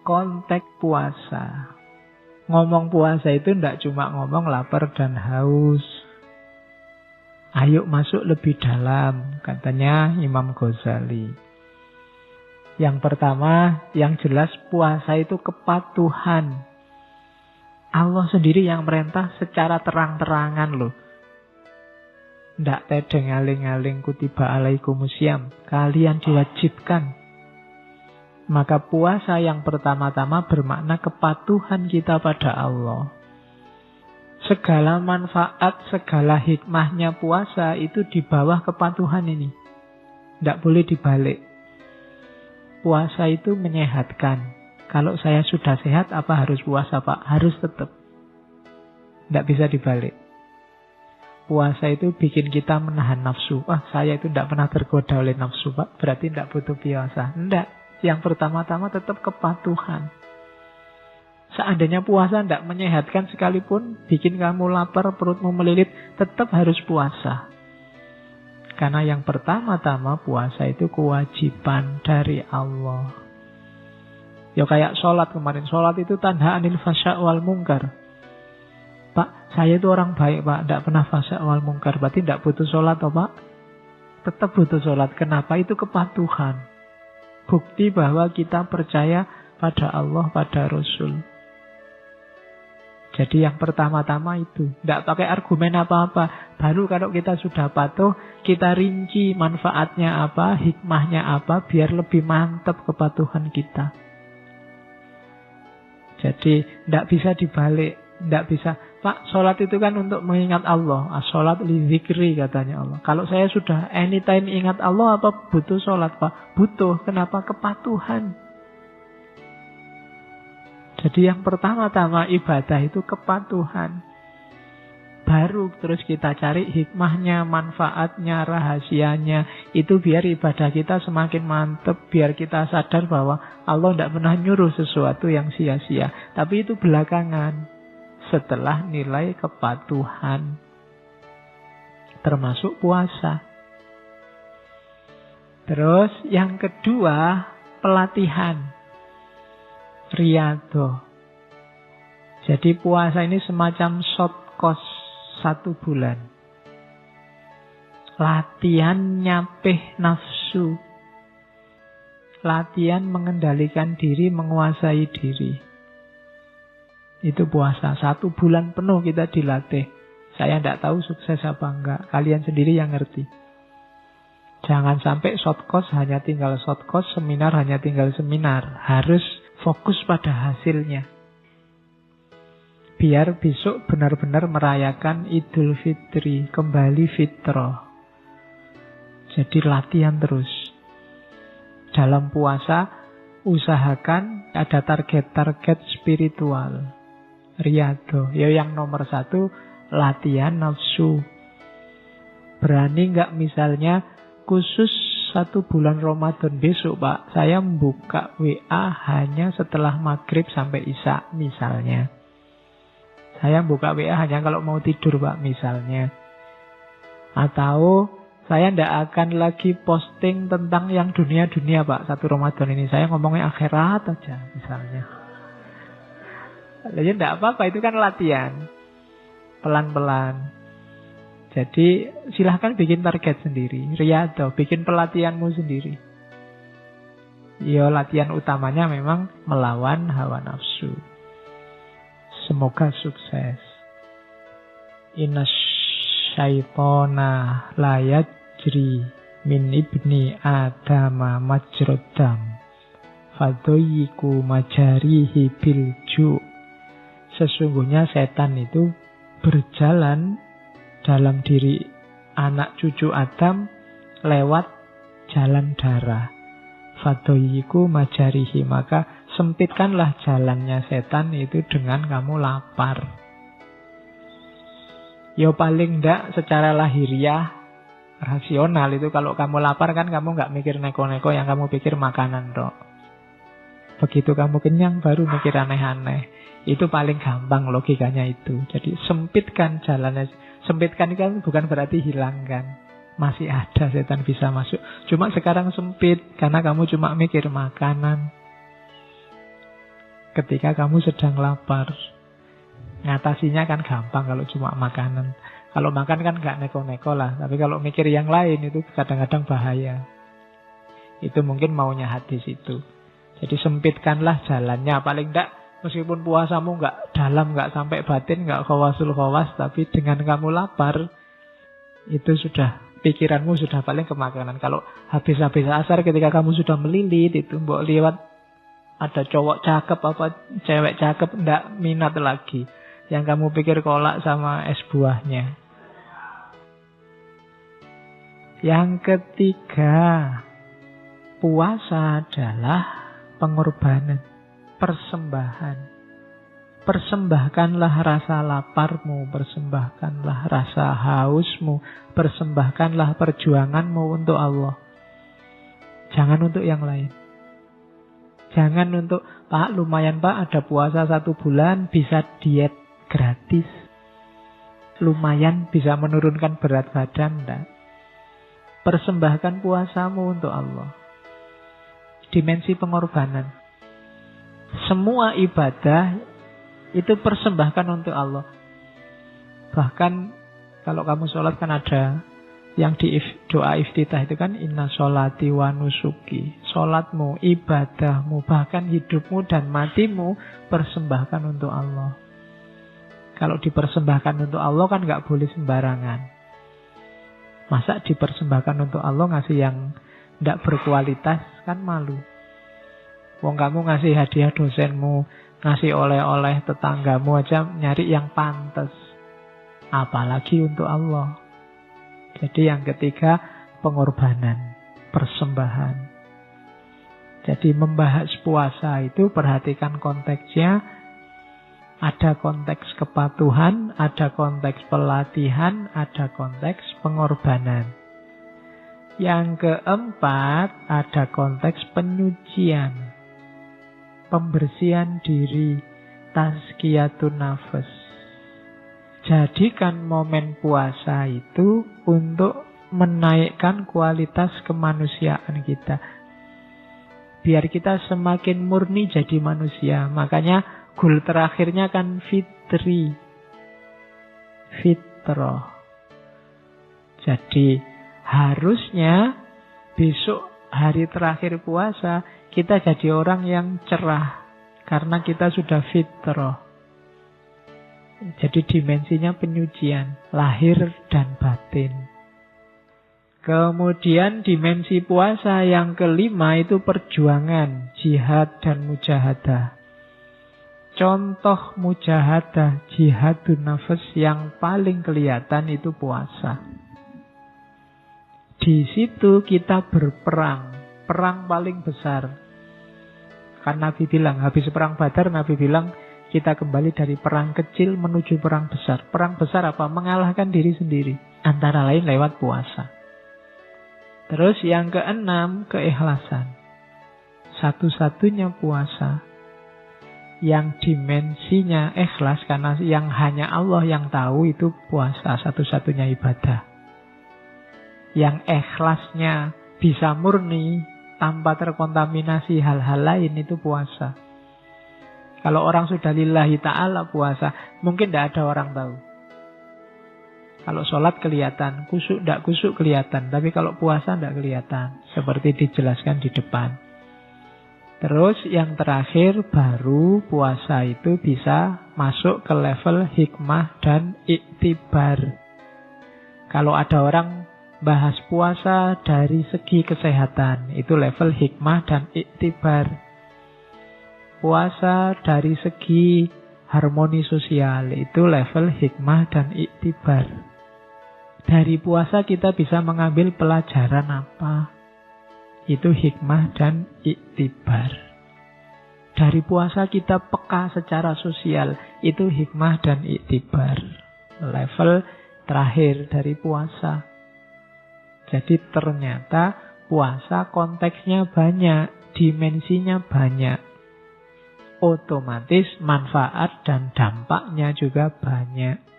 konteks puasa. Ngomong puasa itu tidak cuma ngomong lapar dan haus. Ayo masuk lebih dalam, katanya Imam Ghazali. Yang pertama, yang jelas puasa itu kepatuhan. Allah sendiri yang merintah secara terang-terangan loh. Tidak tedeng aling-aling kutiba alaikumusiyam. Kalian diwajibkan. Maka puasa yang pertama-tama bermakna kepatuhan kita pada Allah. Segala manfaat, segala hikmahnya puasa itu di bawah kepatuhan ini. Tidak boleh dibalik. Puasa itu menyehatkan. Kalau saya sudah sehat, apa harus puasa, Pak? Harus tetap. Tidak bisa dibalik. Puasa itu bikin kita menahan nafsu. Saya itu tidak pernah tergoda oleh nafsu, Pak. Berarti tidak butuh puasa. Tidak. Yang pertama-tama tetap kepatuhan. Seandainya puasa tidak menyehatkan sekalipun, bikin kamu lapar, perutmu melilit, tetap harus puasa. Karena yang pertama-tama puasa itu kewajiban dari Allah. Ya kayak sholat kemarin. Sholat itu tanha anil fasya' wal mungkar. Pak, saya itu orang baik, Pak. Tidak pernah fasya' wal mungkar. Berarti tidak butuh sholat, toh, Pak? Tetap butuh sholat. Kenapa? Itu kepatuhan. Bukti bahwa kita percaya pada Allah, pada Rasul. Jadi yang pertama-tama itu. Tidak pakai argumen apa-apa. Baru kalau kita sudah patuh, kita rinci manfaatnya apa, hikmahnya apa, biar lebih mantap kepatuhan kita. Jadi tidak bisa dibalik. Tidak bisa, Pak, sholat itu kan untuk mengingat Allah. Sholat li zikri, katanya Allah. Kalau saya sudah anytime ingat Allah, apa butuh sholat, Pak? Butuh. Kenapa? Kepatuhan. Jadi yang pertama-tama ibadah itu kepatuhan. Baru terus kita cari hikmahnya, manfaatnya, rahasianya. Itu biar ibadah kita semakin mantap. Biar kita sadar bahwa Allah tidak pernah nyuruh sesuatu yang sia-sia. Tapi itu belakangan. Setelah nilai kepatuhan. Termasuk puasa. Terus yang kedua, pelatihan. Riyadhah. Jadi puasa ini semacam short course 1 bulan. Latihan nyapih nafsu. Latihan mengendalikan diri, menguasai diri. Itu puasa. 1 bulan penuh kita dilatih. Saya tidak tahu sukses apa enggak. Kalian sendiri yang ngerti. Jangan sampai short course hanya tinggal short course, seminar hanya tinggal seminar. Harus fokus pada hasilnya. Biar besok benar-benar merayakan Idul Fitri. Kembali fitrah. Jadi latihan terus. Dalam puasa, usahakan ada target-target spiritual. Riyadhah. Ya yang nomor 1, latihan nafsu. Berani nggak misalnya khusus 1 bulan Ramadan besok, Pak, saya membuka WA hanya setelah maghrib sampai isya misalnya. Saya buka WA hanya kalau mau tidur, Pak, misalnya. Atau saya tidak akan lagi posting tentang yang dunia-dunia, Pak, 1 Ramadan ini. Saya ngomongnya akhirat aja misalnya. Ya tidak apa-apa, itu kan latihan. Pelan-pelan. Jadi silahkan bikin target sendiri. Riyadhah, bikin pelatihanmu sendiri. Ya latihan utamanya memang melawan hawa nafsu. Semoga sukses. Inna syaitona la yajri min ibni adama majrodam fadoyiku majarihi bilju. Sesungguhnya setan itu berjalan dalam diri anak cucu Adam lewat jalan darah. Fadoyiku majarihi. Maka sempitkanlah jalannya setan itu dengan kamu lapar. Ya paling enggak secara lahiriah, rasional itu kalau kamu lapar kan kamu nggak mikir neko-neko, yang kamu pikir makanan dok. Begitu kamu kenyang baru mikir aneh-aneh. Itu paling gampang logikanya itu. Jadi sempitkan jalannya. Sempitkan kan bukan berarti hilangkan. Masih ada setan bisa masuk. Cuma sekarang sempit karena kamu cuma mikir makanan. ketika kamu sedang lapar. Ngatasinya kan gampang kalau cuma makanan. Kalau makan kan gak neko-neko lah. Tapi kalau mikir yang lain itu kadang-kadang bahaya. Itu mungkin maunya hadis itu. Jadi sempitkanlah jalannya. Paling enggak meskipun puasamu gak dalam, gak sampai batin, gak khawasul khawas. Tapi dengan kamu lapar, itu sudah, pikiranmu sudah paling ke makanan. Kalau habis-habis asar ketika kamu sudah melilit, itu mbok liwat ada cowok cakep apa cewek cakep, enggak minat lagi. Yang kamu pikir kolak sama es buahnya. Yang ketiga, puasa adalah pengorbanan, persembahan. Persembahkanlah rasa laparmu, persembahkanlah rasa hausmu, persembahkanlah perjuanganmu untuk Allah. Jangan untuk yang lain. Jangan untuk, Pak, lumayan Pak, ada puasa 1 bulan, bisa diet gratis. Lumayan bisa menurunkan berat badan, enggak. Persembahkan puasamu untuk Allah. Dimensi pengorbanan. Semua ibadah itu persembahkan untuk Allah. Bahkan kalau kamu sholat kan ada yang di doa iftitah itu kan inna sholati wa nusuki. Sholatmu, ibadahmu, bahkan hidupmu dan matimu persembahkan untuk Allah. Kalau dipersembahkan untuk Allah kan gak boleh sembarangan. Masa dipersembahkan untuk Allah ngasih yang tidak berkualitas, kan malu. Wong kamu ngasih hadiah dosenmu, ngasih oleh-oleh tetanggamu aja nyari yang pantas. Apalagi untuk Allah. Jadi yang ketiga, pengorbanan, persembahan. Jadi membahas puasa itu perhatikan konteksnya. Ada konteks kepatuhan, ada konteks pelatihan, ada konteks pengorbanan. Yang keempat, ada konteks penyucian, pembersihan diri, tazkiyatun nafas. Jadikan momen puasa itu untuk menaikkan kualitas kemanusiaan kita. Biar kita semakin murni jadi manusia. Makanya goal terakhirnya kan fitri. Fitrah. Jadi harusnya besok hari terakhir puasa kita jadi orang yang cerah. Karena kita sudah fitrah. Jadi dimensinya penyucian. Lahir dan batin. Kemudian dimensi puasa yang kelima itu perjuangan, jihad dan mujahadah. Contoh mujahadah, jihadun nafas yang paling kelihatan itu puasa. Di situ kita berperang, perang paling besar. Kan Nabi bilang, habis perang Badar Nabi bilang, kita kembali dari perang kecil menuju perang besar. Perang besar apa? Mengalahkan diri sendiri. Antara lain lewat puasa. Terus yang keenam, keikhlasan. Satu-satunya puasa yang dimensinya ikhlas, karena yang hanya Allah yang tahu itu puasa, satu-satunya ibadah. Yang ikhlasnya bisa murni tanpa terkontaminasi hal-hal lain itu puasa. Kalau orang sudah lillahi ta'ala puasa, mungkin tidak ada orang tahu. Kalau sholat kelihatan, kusuk tidak kusuk kelihatan. Tapi kalau puasa tidak kelihatan. Seperti dijelaskan di depan. Terus yang terakhir, baru puasa itu bisa masuk ke level hikmah dan iktibar. Kalau ada orang bahas puasa dari segi kesehatan, itu level hikmah dan iktibar. Puasa dari segi harmoni sosial, itu level hikmah dan iktibar. Dari puasa kita bisa mengambil pelajaran apa? Itu hikmah dan iktibar. Dari puasa kita peka secara sosial, itu hikmah dan iktibar. Level terakhir dari puasa. Jadi ternyata puasa konteksnya banyak, dimensinya banyak. Otomatis manfaat dan dampaknya juga banyak.